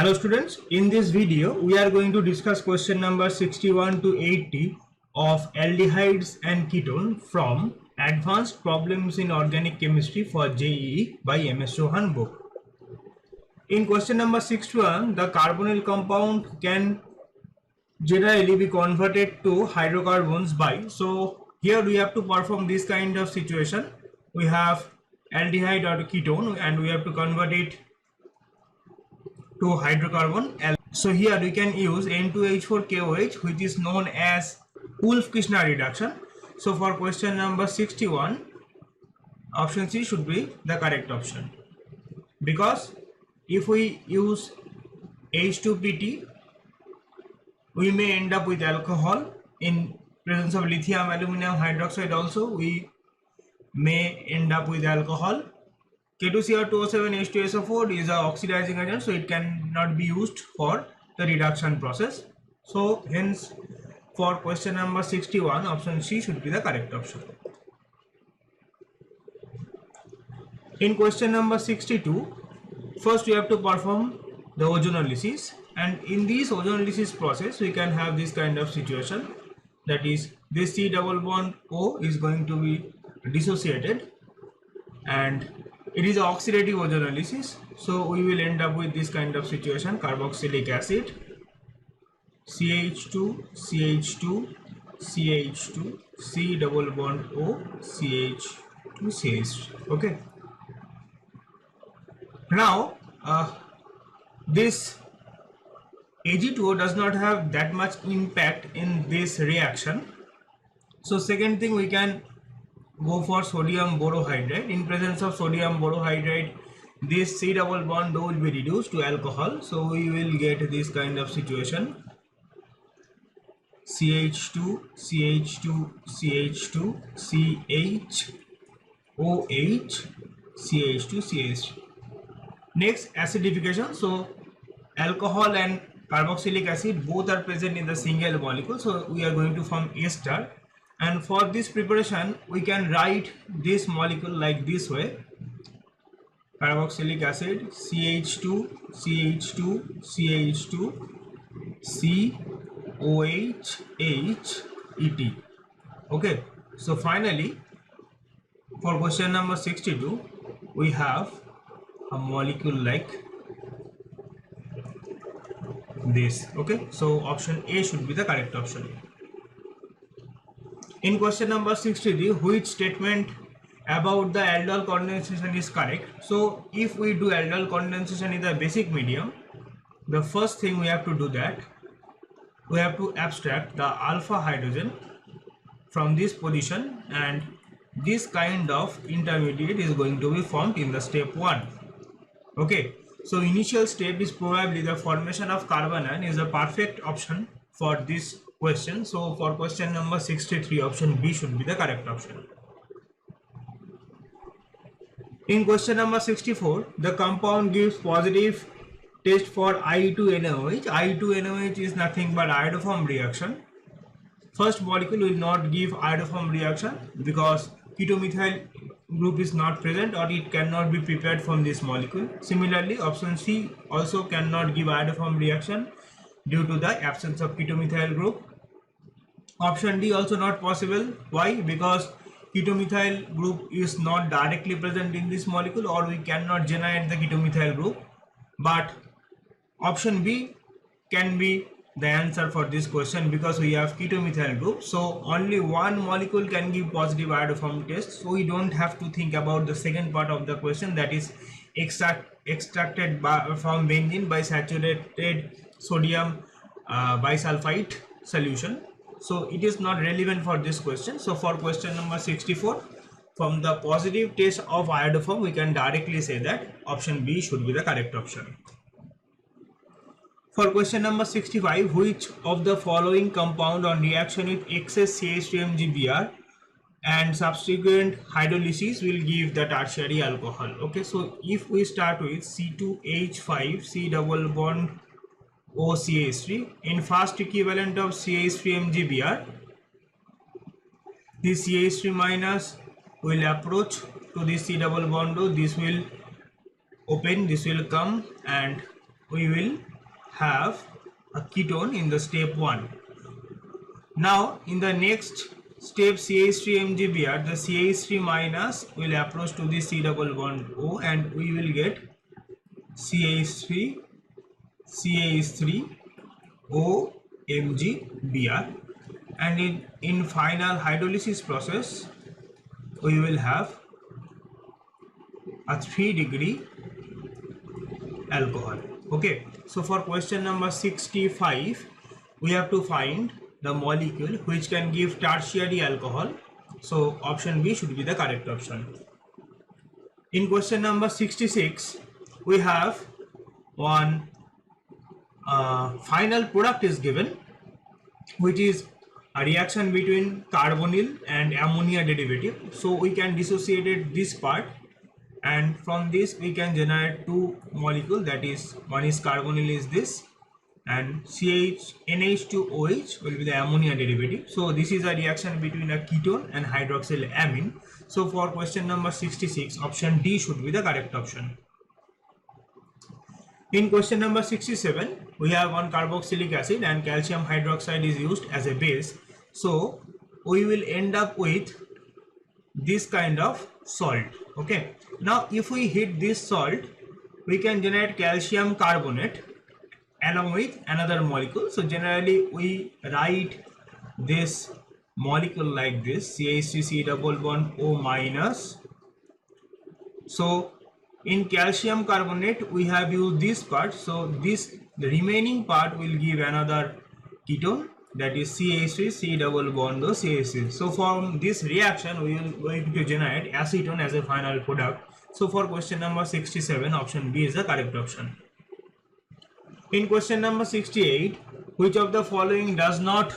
Hello students, in this video we are going to discuss question number 61 to 80 of aldehydes and ketone from Advanced Problems in Organic Chemistry for JEE by MS Chauhan book. In question number 61, the carbonyl compound can generally be converted to hydrocarbons by, so here we have to perform this kind of situation. We have aldehyde or ketone and we have to convert it to hydrocarbon. So here we can use N2H4KOH, which is known as Wolff-Kishner reduction. So for question number 61, option C should be the correct option, because if we use H2PT, we may end up with alcohol. In presence of lithium aluminum hydroxide also we may end up with alcohol. K2Cr2O7H2SO4 is an oxidizing agent, so it cannot be used for the reduction process. So hence for question number 61, option C should be the correct option. In question number 62, first we have to perform the ozonolysis, and in this ozonolysis process we can have this kind of situation, that is this C double bond O is going to be dissociated and it is oxidative ozonolysis. So we will end up with this kind of situation: carboxylic acid, CH2, CH2, CH2, C double bond O, CH2, CH3. Okay. Now this Ag2O does not have that much impact in this reaction. So second thing, we can go for sodium borohydride. In presence of sodium borohydride, this C double bond O will be reduced to alcohol. So we will get this kind of situation: CH2, CH2, CH2, CH, OH, CH2, CH3. Next, acidification. So alcohol and carboxylic acid both are present in the single molecule, so we are going to form A star. And for this preparation we can write this molecule like this way: carboxylic acid, CH2, CH2, CH2, C, OH, H, ET. Okay, so finally for question number 62 we have a molecule like this. Okay, so option A should be the correct option. In question number 63, which statement about the aldol condensation is correct? So if we do aldol condensation in the basic medium, the first thing we have to do that we have to abstract the alpha hydrogen from this position, and this kind of intermediate is going to be formed in the step 1. Okay, so initial step is probably the formation of carbanion is a perfect option for this question. So for question number 63, option B should be the correct option. In question number 64, the compound gives positive test for I2NaOH. I2NaOH is nothing but iodoform reaction. First molecule will not give iodoform reaction because ketomethyl group is not present, or it cannot be prepared from this molecule. Similarly, option C also cannot give iodoform reaction due to the absence of ketomethyl group. Option D also not possible. Why? Because ketomethyl group is not directly present in this molecule, or we cannot generate the ketomethyl group. But option B can be the answer for this question, because we have ketomethyl group. So only one molecule can give positive iodoform test, so we don't have to think about the second part of the question, that is extracted from benzene by saturated sodium bisulfite solution. So it is not relevant for this question. So for question number 64, from the positive test of iodoform we can directly say that option B should be the correct option. For question number 65, which of the following compound on reaction with excess CH3MgBr and subsequent hydrolysis will give the tertiary alcohol? Okay, so if we start with C2H5, C double bond OCH3, in first equivalent of CH3MgBr, this CH3 minus will approach to this C double bond O, this will open, this will come, and we will have a ketone in the step 1. Now in the next step CH3MgBr, the CH3 minus will approach to the C double bond O and we will get CH3 O MgBr, and in final hydrolysis process we will have a 3-degree alcohol. Okay, so for question number 65 we have to find the molecule which can give tertiary alcohol, so option B should be the correct option. In question number 66 we have one final product is given, which is a reaction between carbonyl and ammonia derivative. So we can dissociate this part, and from this we can generate two molecules, that is one is carbonyl is this, and NH2OH will be the ammonia derivative. So this is a reaction between a ketone and hydroxylamine. So for question number 66 option D should be the correct option. In question number 67 we have one carboxylic acid and calcium hydroxide is used as a base. So we will end up with this kind of salt. Okay, now if we heat this salt we can generate calcium carbonate along with another molecule. So generally we write this molecule like this, CH3 double bond O minus. So in calcium carbonate we have used this part, so this the remaining part will give another ketone, that is CH3 double bond O CH3. So from this reaction we will going to generate acetone as a final product. So for question number 67 option B is the correct option. In question number 68, which of the following does not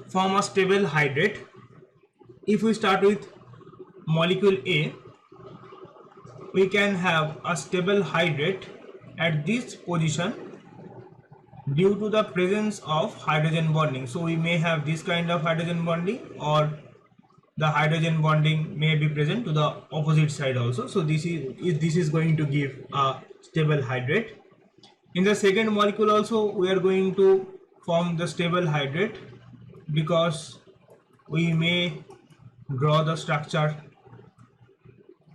form a stable hydrate? If we start with molecule A, we can have a stable hydrate at this position due to the presence of hydrogen bonding. So we may have this kind of hydrogen bonding, or the hydrogen bonding may be present to the opposite side also. So this is going to give a stable hydrate. In the second molecule also we are going to form the stable hydrate, because we may draw the structure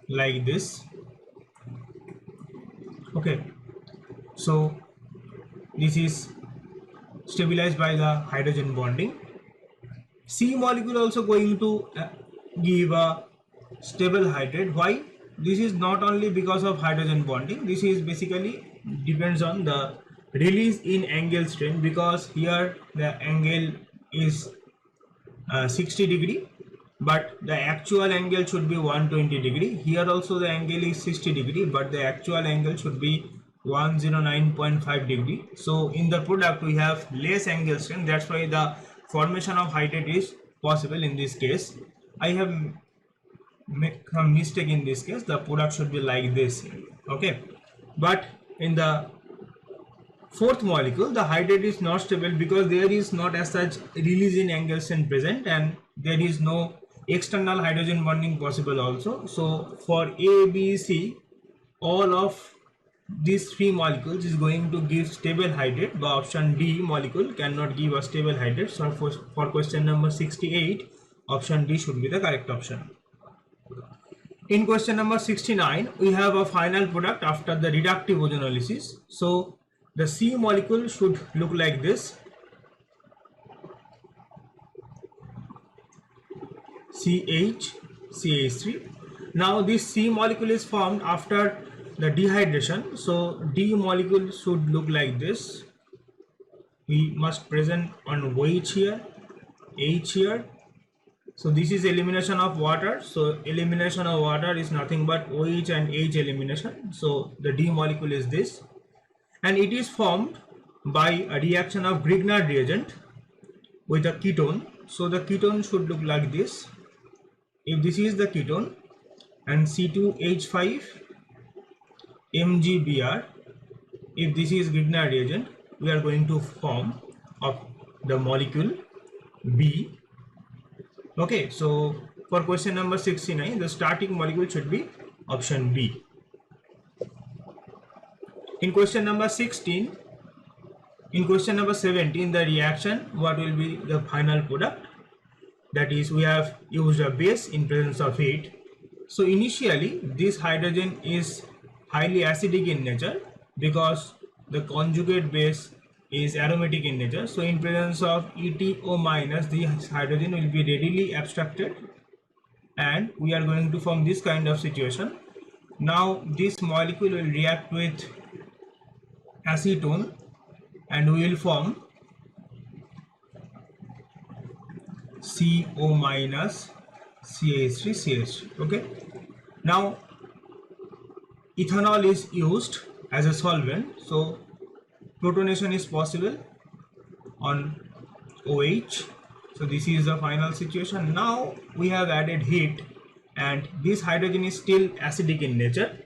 like this. Okay, so this is stabilized by the hydrogen bonding. C molecule also going to give a stable hydrate. Why? This is not only because of hydrogen bonding, this is basically depends on the release in angle strain, because here the angle is 60 degree but the actual angle should be 120 degree. Here also the angle is 60 degree but the actual angle should be 109.5 degree. So in the product we have less angle strain, that's why the formation of hydrate is possible in this case. I have made some mistake in this case, the product should be like this. Okay, but in the fourth molecule the hydrate is not stable because there is not as such release in angle strain present, and there is no external hydrogen bonding possible also. So for A, B, C, all of these three molecules is going to give stable hydrate, but option D molecule cannot give a stable hydrate. So for question number 68 option D should be the correct option. In question number 69 we have a final product after the reductive ozonolysis. So the C molecule should look like this, CH3. Now this C molecule is formed after the dehydration, so D molecule should look like this. We must present on OH here, H here. So this is elimination of water, so elimination of water is nothing but OH and H elimination. So the D molecule is this, and it is formed by a reaction of Grignard reagent with a ketone. So the ketone should look like this. If this is the ketone and C2H5 MgBr, if this is Grignard reagent, we are going to form of the molecule B. Okay, so for question number 69 the starting molecule should be option B. In question number 16, In question number 17, the reaction, what will be the final product? That is, we have used a base in presence of heat. So initially, this hydrogen is highly acidic in nature because the conjugate base is aromatic in nature. So in presence of EtO minus, the hydrogen will be readily abstracted and we are going to form this kind of situation. Now this molecule will react with acetone and we will form CO minus CH3 CH3. Okay. Now ethanol is used as a solvent, so protonation is possible on OH. So this is the final situation. Now we have added heat and this hydrogen is still acidic in nature.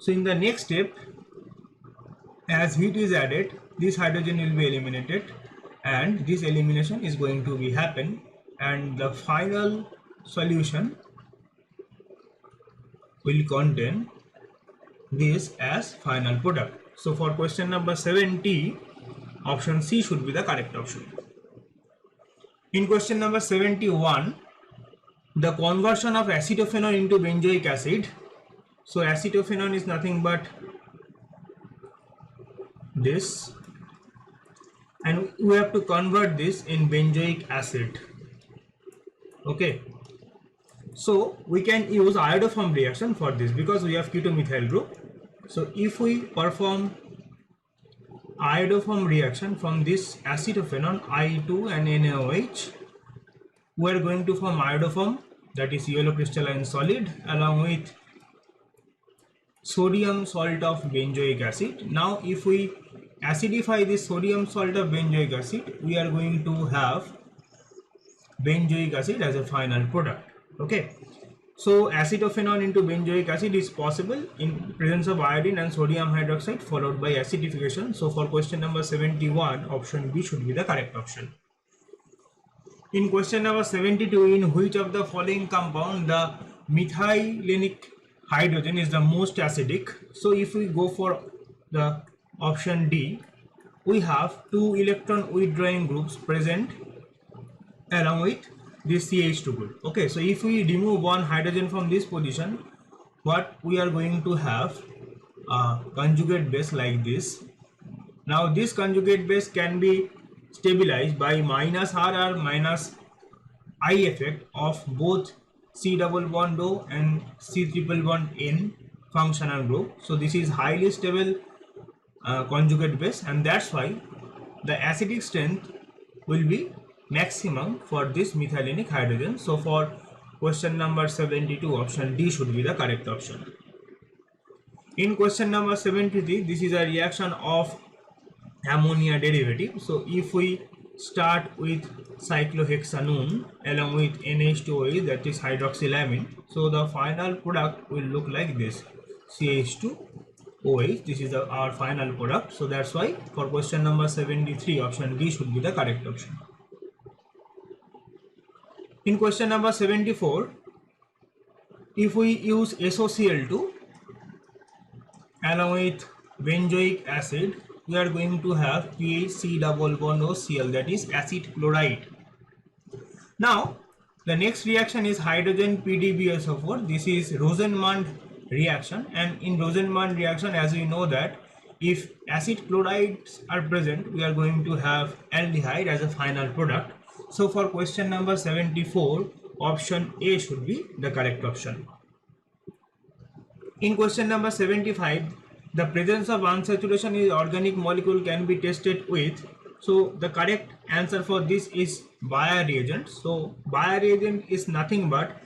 So in the next step, as heat is added, this hydrogen will be eliminated and this elimination is going to be happen and the final solution will contain this as final product. So for question number 70, option C should be the correct option. In question number 71, the conversion of acetophenone into benzoic acid. So acetophenone is nothing but this, and we have to convert this in benzoic acid. Okay, so we can use iodoform reaction for this because we have keto-methyl group. So if we perform iodoform reaction from this acetophenone I2 and NaOH, we are going to form iodoform, that is yellow crystalline solid, along with sodium salt of benzoic acid. Now if we acidify this sodium salt of benzoic acid, we are going to have benzoic acid as a final product. Okay, so acetophenone into benzoic acid is possible in presence of iodine and sodium hydroxide followed by acidification. So for question number 71, option B should be the correct option. In question number 72, in which of the following compound the methylenic hydrogen is the most acidic? So if we go for the option D, we have two electron withdrawing groups present along with this CH2 group. Okay, so if we remove one hydrogen from this position, what we are going to have a conjugate base like this. Now this conjugate base can be stabilized by minus R minus I effect of both C double bond O and C triple bond N functional group. So this is highly stable conjugate base, and that's why the acidic strength will be maximum for this methylenic hydrogen. So for question number 72, option D should be the correct option. In question number 73, this is a reaction of ammonia derivative. So if we start with cyclohexanone along with NH2OH, that is hydroxylamine, so the final product will look like this, CH2OH. This is our final product. So that's why for question number 73, option D should be the correct option. In question number 74, if we use SOCl2 along with benzoic acid, we are going to have PHC double bond OCl, that is acid chloride. Now the next reaction is hydrogen PDBSO4. This is Rosenmund reaction, and in Rosenmund reaction, as we know that if acid chlorides are present, we are going to have aldehyde as a final product. So for question number 74, option A should be the correct option. In question number 75, the presence of unsaturation in organic molecule can be tested with. So the correct answer for this is Bayer reagent. So Bayer reagent is nothing but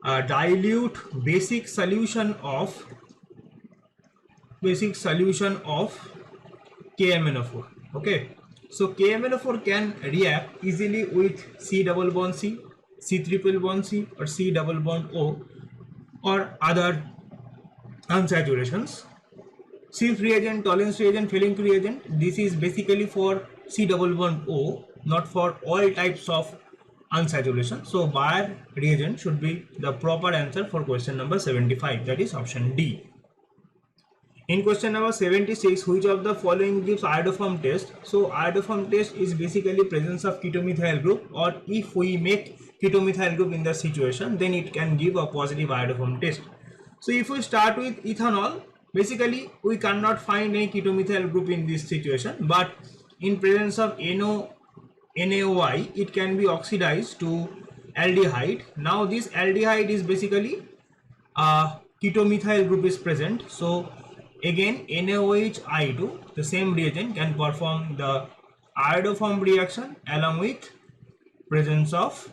a dilute basic solution of KMnO4. Okay, so KMnO4 can react easily with C double bond C, C triple bond C, or C double bond O, or other unsaturations. Schiff reagent, Tollens reagent, Felenk reagent, this is basically for C double bond O, not for all types of unsaturation. So Bayer reagent should be the proper answer for question number 75, that is option D. In question number 76, which of the following gives iodoform test? So iodoform test is basically presence of ketomethyl group, or if we make ketomethyl group in the situation, then it can give a positive iodoform test. So if we start with ethanol, basically we cannot find any ketomethyl group in this situation, but in presence of NaOI, it can be oxidized to aldehyde. Now this aldehyde is basically ketomethyl group is present. So again NaOH-I2, the same reagent, can perform the iodoform reaction along with presence of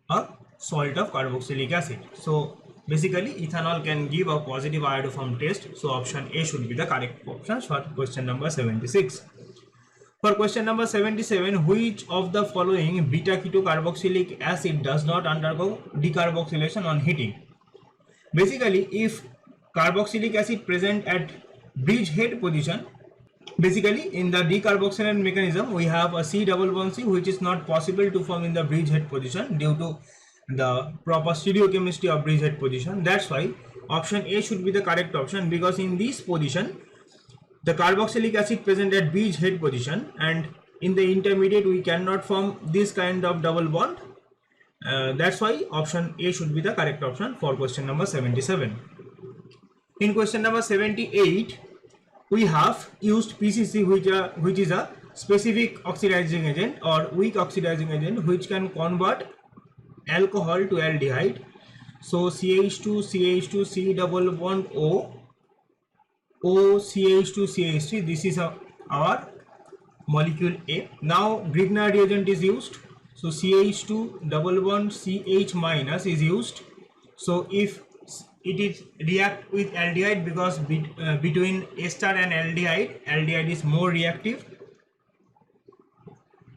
a salt of carboxylic acid. So basically ethanol can give a positive iodoform test. So option A should be the correct option for question number 76. For question number 77, which of the following beta keto carboxylic acid does not undergo decarboxylation on heating? Basically, if carboxylic acid present at bridgehead position, basically in the decarboxylation mechanism we have a C double bond C, which is not possible to form in the bridgehead position due to the proper stereochemistry of bridgehead position. That's why option A should be the correct option, because in this position the carboxylic acid present at bridgehead position, and in the intermediate we cannot form this kind of double bond. That's why option A should be the correct option for question number 77. In question number 78, we have used PCC, which is a specific oxidizing agent or weak oxidizing agent, which can convert alcohol to aldehyde. So CH2 CH2 C double bond O, OCH2 CH3, this is our molecule A. Now Grignard reagent is used, so CH2 double bond CH minus is used. So if it is react with aldehyde, because between ester and aldehyde is more reactive,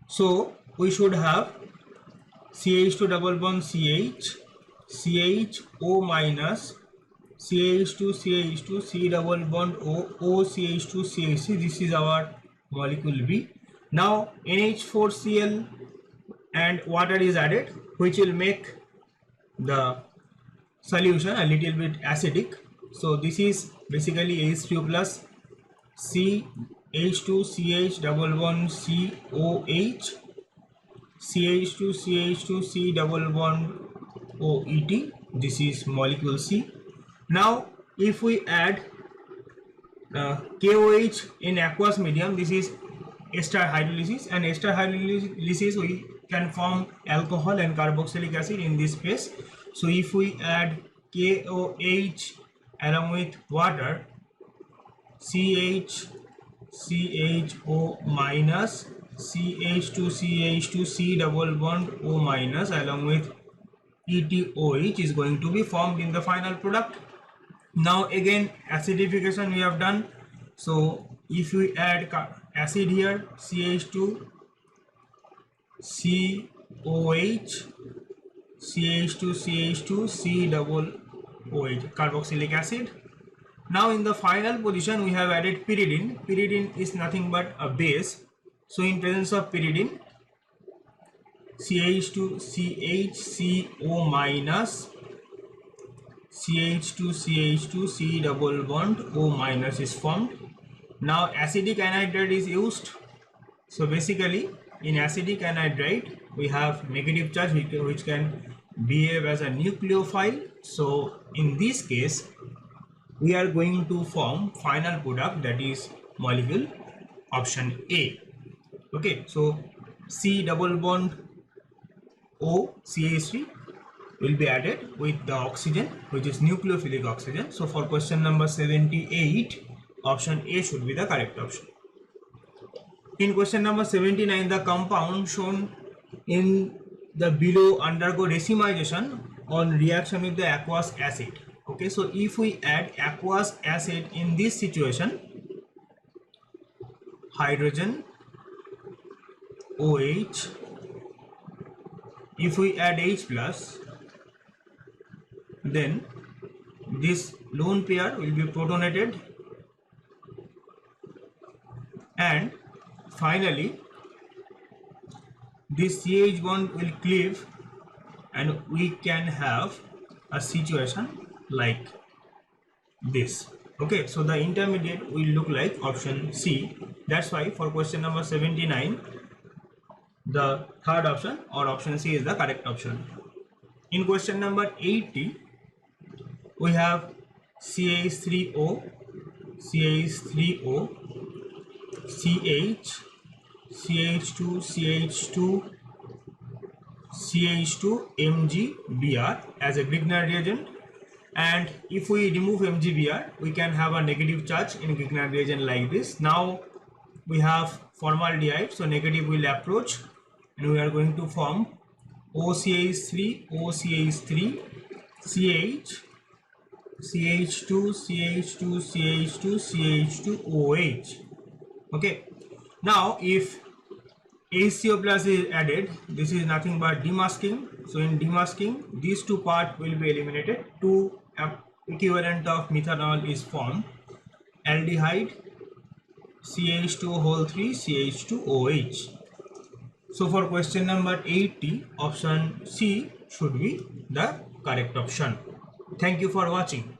so we should have CH2 double bond CH, CHO minus, CH2 CH2 C double bond O, OCH2 CH3, this is our molecule B. Now NH4Cl and water is added, which will make the solution a little bit acidic. So this is basically H3O plus CH2CH double bond COH, CH2 CH2 C double bond OET, this is molecule C. Now if we add KOH in aqueous medium, this is ester hydrolysis, and ester hydrolysis we can form alcohol and carboxylic acid in this phase. So if we add KOH along with water, CHO minus, CH2 C double bond O minus along with ETOH is going to be formed in the final product. Now again acidification we have done. So if we add acid here, CH2 COH, CH2 C double OH, carboxylic acid. Now in the final position we have added pyridine. Pyridine is nothing but a base. So in presence of pyridine, CH2 CHCO minus, CH2 C double bond O minus is formed. Now acidic anhydride is used. So basically in acidic anhydride we have negative charge which can behave as a nucleophile. So in this case we are going to form final product, that is molecule option A. Okay, so C double bond O CH3 will be added with the oxygen, which is nucleophilic oxygen. So for question number 78, option A should be the correct option. In question number 79, the compound shown in the below undergo racemization on reaction with the aqueous acid. Okay, so if we add aqueous acid in this situation, hydrogen OH, if we add H plus, then this lone pair will be protonated, and finally this CH bond will cleave, and we can have a situation like this. Okay, so the intermediate will look like option C. That's why for question number 79, the third option or option C is the correct option. In question number 80, we have CH3O, CH3O, CH, CH2, CH2, CH2, MgBr as a Grignard reagent. And if we remove MgBr, we can have a negative charge in Grignard reagent like this. Now we have formaldehyde, so negative will approach and we are going to form OCH3, OCH3, CH, CH2, CH2, CH2, CH2, OH. Okay. Now if HCO plus is added, this is nothing but demasking. So in demasking, these two parts will be eliminated. Two equivalent of methanol is formed. Aldehyde, CH2 whole 3, CH2OH. So for question number 80, option C should be the correct option. Thank you for watching.